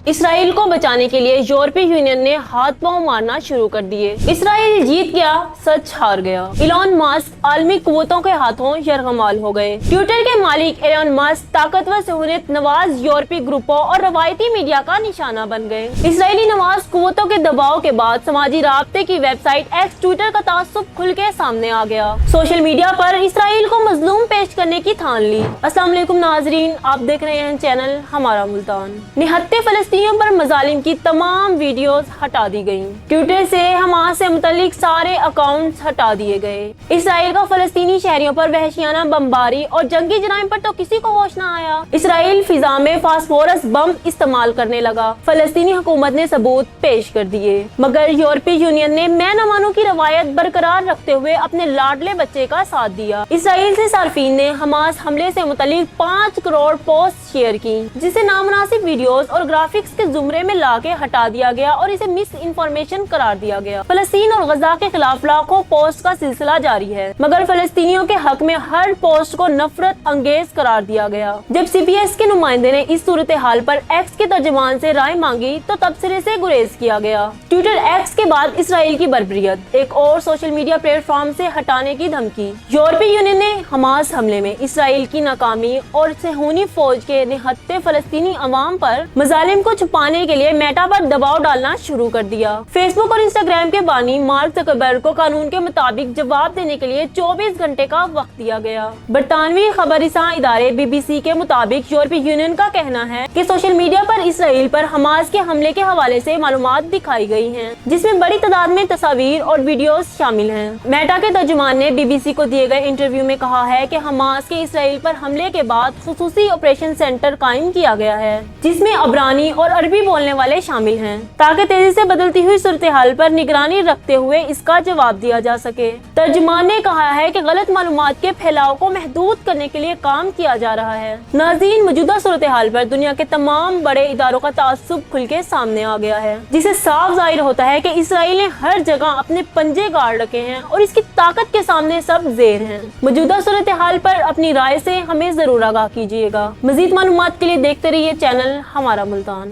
اسرائیل کو بچانے کے لیے یورپی یونین نے ہاتھ پاؤں مارنا شروع کر دیے۔ اسرائیل جیت گیا، سچ ہار گیا۔ ایلون ماسک عالمی قوتوں کے ہاتھوں یرغمال ہو گئے۔ ٹویٹر کے مالک ایلون ماسک طاقتور سہولت نواز یورپی گروپوں اور روایتی میڈیا کا نشانہ بن گئے۔ اسرائیلی نواز قوتوں کے دباؤ کے بعد سماجی رابطے کی ویب سائٹ ایکس ٹویٹر کا تعصب کھل کے سامنے آ گیا۔ سوشل میڈیا پر اسرائیل کو مظلوم پیش کرنے کی ٹھان لی۔ السلام علیکم ناظرین، آپ دیکھ رہے ہیں چینل ہمارا ملتان۔ نہتے فلسطینیوں پر مظالم کی تمام ویڈیوز ہٹا دی گئیں۔ ٹویٹر سے حماس سے متعلق سارے اکاؤنٹس ہٹا دیے گئے۔ اسرائیل کا فلسطینی شہریوں پر وحشیانہ بمباری اور جنگی جرائم پر تو کسی کو ہوش نہ آیا۔ اسرائیل فضا میں فاسفورس بم استعمال کرنے لگا۔ فلسطینی حکومت نے ثبوت پیش کر دیے، مگر یورپی یونین نے میں نہ مانوں کی روایت برقرار رکھتے ہوئے اپنے لاڈلے بچے کا ساتھ دیا۔ اسرائیل سے صارفین نے حماس حملے سے متعلق 5 کروڑ پوسٹ شیئر کی، جسے نامناسب ویڈیوز اور گرافکس کے زمرے میں لا کے ہٹا دیا گیا اور اسے مس انفارمیشن قرار دیا گیا۔ فلسطین اور غزہ کے خلاف لاکھوں پوسٹ کا سلسلہ جاری ہے، مگر فلسطینیوں کے حق میں ہر پوسٹ کو نفرت انگیز قرار دیا گیا۔ جب سی پی ایس کے نمائندے نے اس صورتحال پر ایکس کے ترجمان سے رائے مانگی تو تبصرے سے گریز کیا گیا۔ ٹویٹر ایکس کے بعد اسرائیل کی بربریت، ایک اور سوشل میڈیا پلیٹ فارم سے ہٹانے کی دھمکی۔ یورپی یونین نے حماس حملے میں اسرائیل کی ناکامی اور صہیونی فوج کے نہتے فلسطینی عوام پر مظالم کو چھپانے کے لیے میٹا پر دباؤ ڈالنا شروع کر دیا۔ فیس بک اور انسٹاگرام کے بانی مارک زکربرگ کو قانون کے مطابق جواب دینے کے لیے 24 گھنٹے کا وقت دیا گیا۔ برطانوی خبر رساں ادارے بی بی سی کے مطابق یورپی یونین کا کہنا ہے کہ سوشل میڈیا پر اسرائیل پر حماس کے حملے کے حوالے سے معلومات دکھائی گئی ہیں، جس میں بڑی تعداد میں تصاویر اور ویڈیوز شامل ہیں۔ میٹا کے ترجمان نے بی بی سی کو دیے گئے انٹرویو میں کہا ہے کہ حماس کے اسرائیل پر حملے کے بعد خصوصی آپریشن سینٹر قائم کیا گیا ہے، جس میں عبرانی اور عربی بولنے والے شامل ہیں، تاکہ تیزی سے بدلتی ہوئی صورتحال پر نگرانی رکھتے ہوئے اس کا جواب دیا جا سکے۔ ترجمان نے کہا ہے کہ غلط معلومات کے پھیلاؤ کو محدود کرنے کے لیے کام کیا جا رہا ہے۔ ناظرین، موجودہ صورتحال پر دنیا کے تمام بڑے اداروں کا تعصب کھل کے سامنے آ گیا ہے، جسے صاف ظاہر ہوتا ہے کہ اسرائیل نے ہر جگہ اپنے پنجے گاڑ رکھے ہیں اور اس کی طاقت کے سامنے سب زیر ہیں۔ موجودہ صورتحال پر اپنی رائے سے ہمیں ضرور آگاہ کیجیے گا۔ مزید معلومات کے لیے دیکھتے رہیے چینل ہمارا ملتان۔